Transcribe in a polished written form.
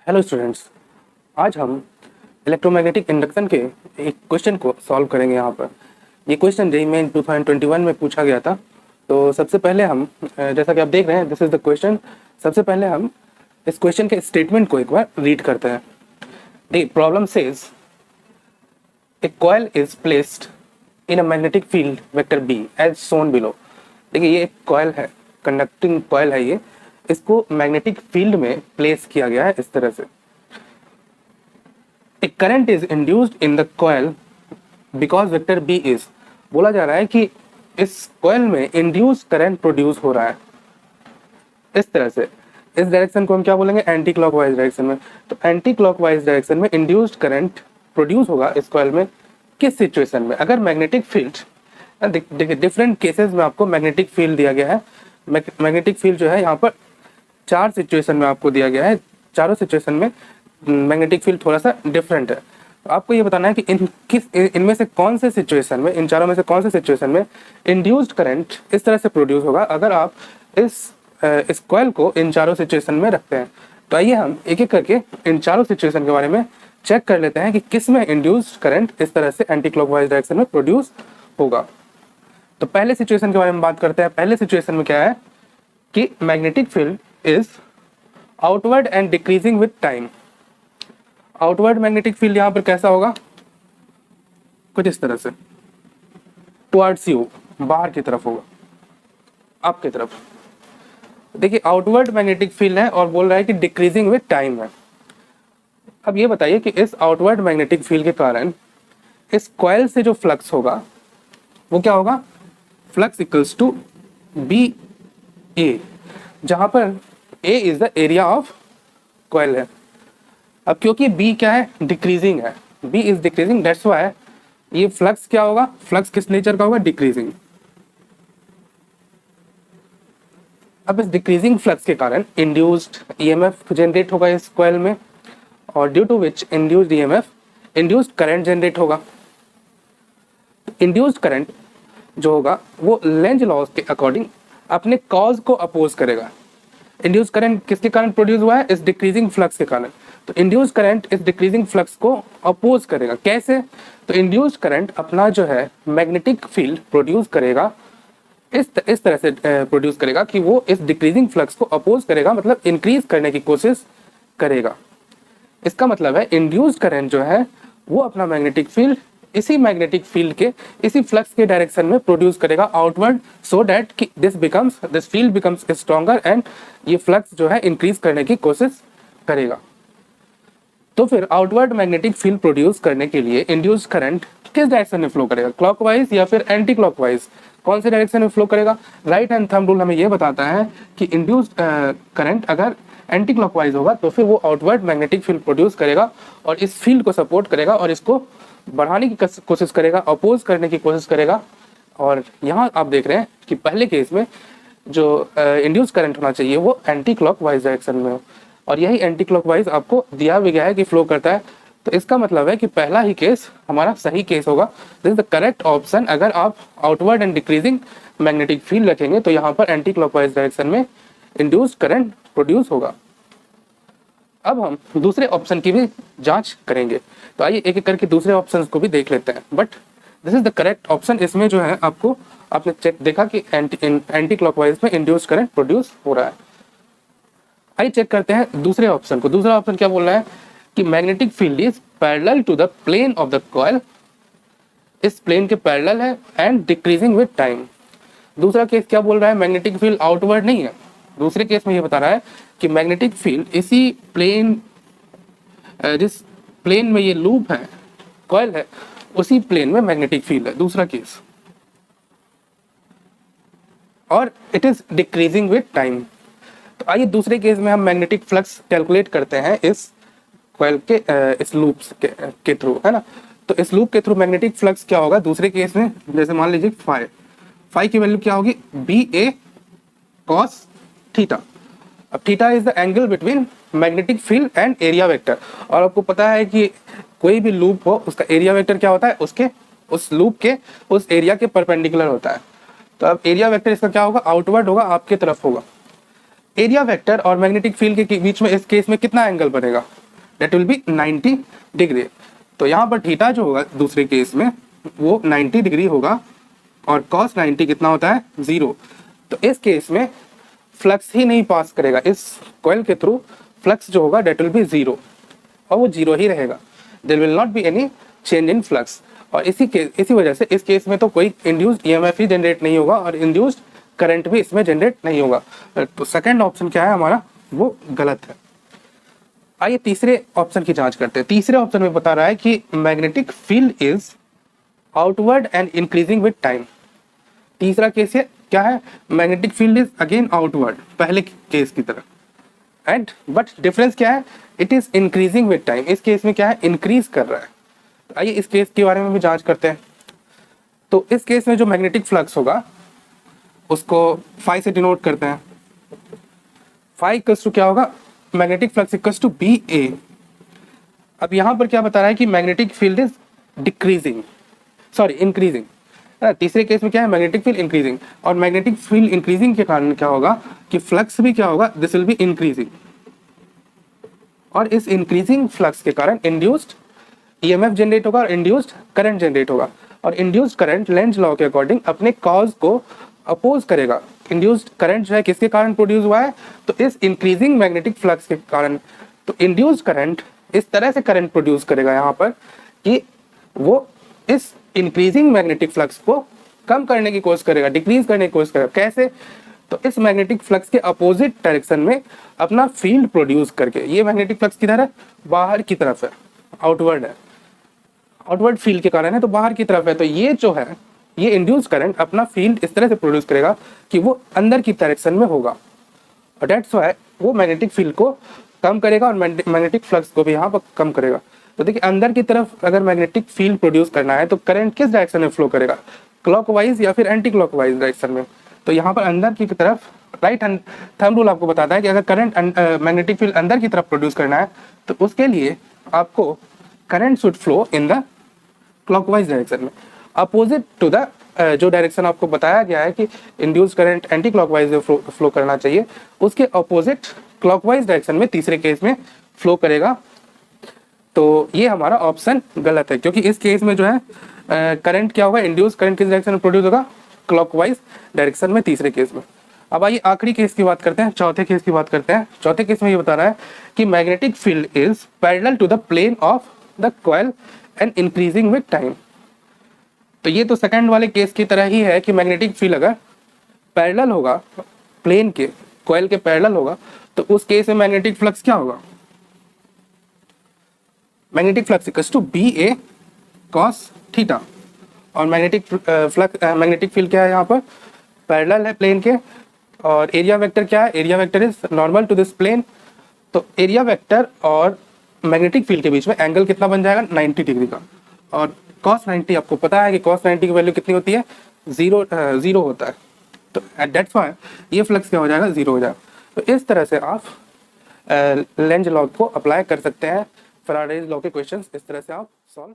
Hello students. आज हम electromagnetic induction के एक क्वेश्चन को सॉल्व करेंगे। यहाँ पर ये क्वेश्चन जेईई मेन 2021 में पूछा गया था। तो सबसे पहले हम जैसा कि आप देख रहे हैं, दिस इज द क्वेश्चन। सबसे पहले हम इस क्वेश्चन के स्टेटमेंट को एक बार रीड करते हैं। The problem says a coil is placed in a magnetic field vector B as shown below. देखिए, ये एक कॉइल है, कंडक्टिंग कॉइल है। ये इसको मैग्नेटिक फील्ड में प्लेस किया गया है इस तरह से। A current is induced in the coil because vector B is, बोला जा रहा है कि इस कॉइल में इंड्यूस करंट प्रोड्यूस हो रहा है इस तरह से। इस डायरेक्शन को हम क्या बोलेंगे? एंटी क्लॉकवाइज डायरेक्शन में। तो एंटी क्लॉकवाइज डायरेक्शन में इंड्यूस्ड करंट प्रोड्यूस होगा इस कॉइल में किस सिचुएशन में? अगर मैग्नेटिक फील्ड, डिफरेंट केसेस में आपको मैग्नेटिक फील्ड दिया गया है। मैग्नेटिक फील्ड जो है यहाँ पर 4 सिचुएशन में आपको दिया गया है। चारों सिचुएशन में मैग्नेटिक फील्ड थोड़ा सा डिफरेंट है। तो आपको ये बताना है कि इनमें से कौन से सिचुएशन में, इन चारों में से कौन से सिचुएशन में इंड्यूस्ड करंट इस तरह से प्रोड्यूस होगा अगर आप इस कॉइल को इन चारों सिचुएशन में रखते हैं। तो आइए हम एक एक करके इन चारों सिचुएशन के बारे में चेक कर लेते हैं कि किस में इंड्यूस्ड करंट इस तरह से एंटी क्लॉकवाइज डायरेक्शन में प्रोड्यूस होगा। तो पहले सिचुएशन के बारे में बात करते हैं। पहले सिचुएशन में क्या है कि magnetic field is outward and decreasing with time. Outward magnetic field यहां पर कैसा होगा? कुछ इस तरह से, टुवर्ड्स यू, बाहर की तरफ होगा, आपकी तरफ। देखिए, आउटवर्ड मैग्नेटिक फील्ड है और बोल रहा है कि डिक्रीजिंग विद टाइम है। अब ये बताइए कि इस आउटवर्ड मैग्नेटिक फील्ड के कारण इस कॉइल से जो फ्लक्स होगा वो क्या होगा? Flux equals to B A, जहां पर A is the area of coil है। अब क्योंकि बी क्या है? डिक्रीजिंग है, B is decreasing, that's why ये फ्लक्स क्या होगा? फ्लक्स किस नेचर का होगा? डिक्रीजिंग। अब इस डिक्रीजिंग फ्लक्स के कारण इंड्यूस्ड ईएमएफ जनरेट होगा इस कॉइल में, और due to which induced EMF, induced current generate होगा। इंड्यूस्ड करंट जो होगा वो लेंज लॉज के अकॉर्डिंग अपने कॉज को अपोज करेगा। इंड्यूस करंट किसके कारण प्रोड्यूस हुआ है? इस डिक्रीजिंग फ्लक्स के कारण। तो इंड्यूस करंट इस डिक्रीजिंग फ्लक्स को अपोज करेगा। कैसे? तो इंड्यूस करंट अपना जो है मैग्नेटिक फील्ड प्रोड्यूस करेगा, इस तरह से प्रोड्यूस करेगा कि वो इस डिक्रीजिंग फ्लक्स को अपोज करेगा, मतलब इंक्रीज करने की कोशिश करेगा। इसका मतलब है इंड्यूस करंट जो है वो अपना मैग्नेटिक फील्ड इसी मैग्नेटिक फील्ड के, इसी फ्लक्स के डायरेक्शन में प्रोड्यूस करेगा आउटवर्ड, सो दैट कि this field becomes stronger and ये फ्लक्स जो है इंक्रीज करने की कोशिश करेगा। तो फिर आउटवर्ड मैग्नेटिक फील्ड प्रोड्यूस करने के लिए इंड्यूस करंट किस डायरेक्शन में फ्लो करेगा? क्लॉकवाइज या फिर एंटी क्लॉकवाइज? कौन से डायरेक्शन में फ्लो करेगा? राइट हैंड थंब रूल हमें यह बताता है कि इंड्यूस करंट अगर एंटी क्लॉकवाइज होगा तो फिर वो आउटवर्ड मैग्नेटिक फील्ड प्रोड्यूस करेगा और इस फील्ड को सपोर्ट करेगा और इसको बढ़ाने की कोशिश करेगा, अपोज करने की कोशिश करेगा। और यहाँ आप देख रहे हैं कि पहले केस में जो इंड्यूस करंट होना चाहिए वो एंटी क्लॉकवाइज डायरेक्शन में हो, और यही एंटी क्लॉकवाइज आपको दिया भी गया है कि फ्लो करता है। तो इसका मतलब है कि पहला ही केस हमारा सही केस होगा। This is the correct option. अगर आप outward and decreasing magnetic field रखेंगे तो यहाँ पर एंटी क्लॉकवाइज डायरेक्शन में इंड्यूस्ड करंट प्रोड्यूस होगा। अब हम दूसरे ऑप्शन की भी जांच करेंगे। तो आइए एक एक करके दूसरे ऑप्शंस को भी देख लेते हैं। But this is the correct option. इसमें जो है आपने चेक देखा कि एंटी क्लॉकवाइज में इंड्यूस्ड करंट प्रोड्यूस हो रहा है। आइए चेक करते हैं दूसरे ऑप्शन को। दूसरा ऑप्शन क्या बोल रहा है कि magnetic field is parallel to the plane of the coil, इस प्लेन के पैरेलल है एंड डिक्रीजिंग विद टाइम। दूसरा केस क्या बोल रहा है? मैग्नेटिक फील्ड आउटवर्ड नहीं है। दूसरे केस में ये बता रहा है कि मैग्नेटिक फील्ड इसी प्लेन, जिस प्लेन में ये लूप है, कॉइल है, उसी प्लेन में मैग्नेटिक फील्ड है। दूसरा केस, और it is decreasing with time. तो आइए दूसरे केस में हम मैग्नेटिक फ्लक्स कैलकुलेट करते हैं इस कॉइल के इस लूप के थ्रू, है ना। तो इस लूप के थ्रू मैग्नेटिक फ्लक्स क्या होगा दूसरे केस में? जैसे मान लीजिए फाई की वैल्यू क्या होगी? B A cos theta. अब theta is the angle between magnetic field and area vector. और आपको पता है कि कोई भी लूप हो उसका एरिया वेक्टर क्या होता है? उसके उस लूप के उस एरिया के परपेंडिकुलर होता है। तो अब एरिया वेक्टर इसका क्या होगा? आउटवर्ड होगा, आपके तरफ होगा। एरिया वेक्टर और मैग्नेटिक फील्ड के बीच में इस केस में कितना एंगल बनेगा, दैट विल बी 90 डिग्री। तो यहाँ पर थीटा जो होगा दूसरे केस में वो 90 डिग्री होगा और cos 90 कितना होता है 0। तो इस केस में फ्लक्स ही नहीं पास करेगा, इस कॉइल के थ्रू फ्लक्स जो होगा दैट विल बी 0 और वो 0 ही रहेगा, there will not be any change in flux. और इसी वजह से इस केस में तो कोई इंड्यूस्ड ईएमएफ ही जनरेट नहीं होगा और इंड्यूस्ड करंट भी इसमें जनरेट नहीं होगा। तो सेकंड ऑप्शन क्या है हमारा, वो गलत है। आइए तीसरे ऑप्शन की जांच करते हैं। तीसरे ऑप्शन में बता रहा है कि magnetic field is outward and increasing with time. तीसरा केस है क्या है, magnetic field is again outward पहले केस की तरह एंड बट डिफरेंस क्या है, it is increasing with time. इस केस में क्या है, इंक्रीज कर रहा है। तो आइए इस केस के बारे में भी जांच करते हैं। तो इस केस में जो मैग्नेटिक फ्लक्स होगा उसको फाई से डिनोट करते हैं। फाई इक्वल्स टू क्या होगा, magnetic flux equals to B A. अब यहाँ पर क्या बता रहा है कि magnetic field is decreasing, sorry increasing. तीसरे केस में क्या है, मैग्नेटिक फील्ड इंक्रीजिंग, और मैग्नेटिक फील्ड इंक्रीजिंग के कारण क्या होगा कि फ्लक्स भी क्या होगा, दिस विल बी इंक्रीजिंग। और इस इंक्रीजिंग फ्लक्स के कारण इंड्यूस्ड ईएमएफ जनरेट होगा और इंड्यूस्ड करंट जनरेट होगा। और इंड्यूस्ड करंट लेंज लॉ के अकॉर्डिंग अपने कॉज को अपोज करेगा। इंड्यूस्ड करंट जो है किसके कारण प्रोड्यूस हुआ है, तो इस इंक्रीजिंग मैग्नेटिक फ्लक्स के कारण। तो इंड्यूस्ड करंट इस तरह से करंट प्रोड्यूस करेगा यहाँ पर कि वो इस इंक्रीजिंग मैग्नेटिक फ्लक्स को कम करने की कोशिश करेगा, डिक्रीज करने की कोशिश करेगा। कैसे, तो इस मैग्नेटिक फ्लक्स के अपोजिट डायरेक्शन में अपना फील्ड प्रोड्यूस करके। ये मैग्नेटिक फ्लक्स किधर है, बाहर की तरफ है, आउटवर्ड है, आउटवर्ड फील्ड के कारण है तो बाहर की तरफ है। तो ये जो है ये इंड्यूस करंट अपना फील्ड इस तरह से प्रोड्यूस करेगा कि वो अंदर की डायरेक्शन में होगा और दैट्स व्हाई वो मैग्नेटिक फील्ड को कम करेगा और मैग्नेटिक फ्लक्स को भी यहाँ पर कम करेगा। तो देखिए अंदर की तरफ अगर मैग्नेटिक फील्ड प्रोड्यूस करना है तो करंट किस डायरेक्शन में फ्लो करेगा, क्लॉकवाइज या फिर एंटी क्लॉकवाइज डायरेक्शन में। तो यहाँ पर अंदर की तरफ राइट हैंड थंब रूल आपको बताता है कि अगर करंट मैग्नेटिक फील्ड अंदर की तरफ प्रोड्यूस करना है तो उसके लिए आपको current should flow in the clockwise direction में, अपोजिट टू द जो डायरेक्शन आपको बताया गया है कि इंड्यूस करंट एंटी क्लॉकवाइज में फ्लो करना चाहिए, उसके अपोजिट क्लॉकवाइज डायरेक्शन में तीसरे केस में फ्लो करेगा। तो ये हमारा ऑप्शन गलत है क्योंकि इस केस में जो है करंट क्या होगा, इंड्यूस करंट किस डायरेक्शन में प्रोड्यूस होगा, क्लॉकवाइज डायरेक्शन में तीसरे केस में। अब आइए आखिरी केस की बात करते हैं, चौथे केस की बात करते हैं। चौथे केस में ये बता रहा है कि magnetic field is parallel to the plane of the coil and increasing with time. तो ये तो सेकंड वाले केस की तरह ही है कि मैग्नेटिक फील्ड अगर पैरेलल होगा प्लेन के, कॉइल के पैरेलल होगा तो उस केस में मैग्नेटिक फ्लक्स क्या होगा, magnetic flux equals to B A cos theta. और मैग्नेटिक फील्ड क्या है यहाँ पर, पैरेलल है प्लेन के। और एरिया वेक्टर क्या है, area vector is normal to this plane. तो एरिया वेक्टर और मैग्नेटिक फील्ड के बीच में एंगल कितना बन जाएगा, 90 डिग्री का। और cos 90 आपको पता है कि cos 90 की वैल्यू कितनी होती है, जीरो होता है। तो एट दैट पॉइंट ये फ्लक्स क्या हो जाएगा, जीरो हो जाएगा। तो इस तरह से आप लेंज लॉ को अप्लाई कर सकते हैं, फैराडेज लॉ के क्वेश्चंस इस तरह से आप सॉल्व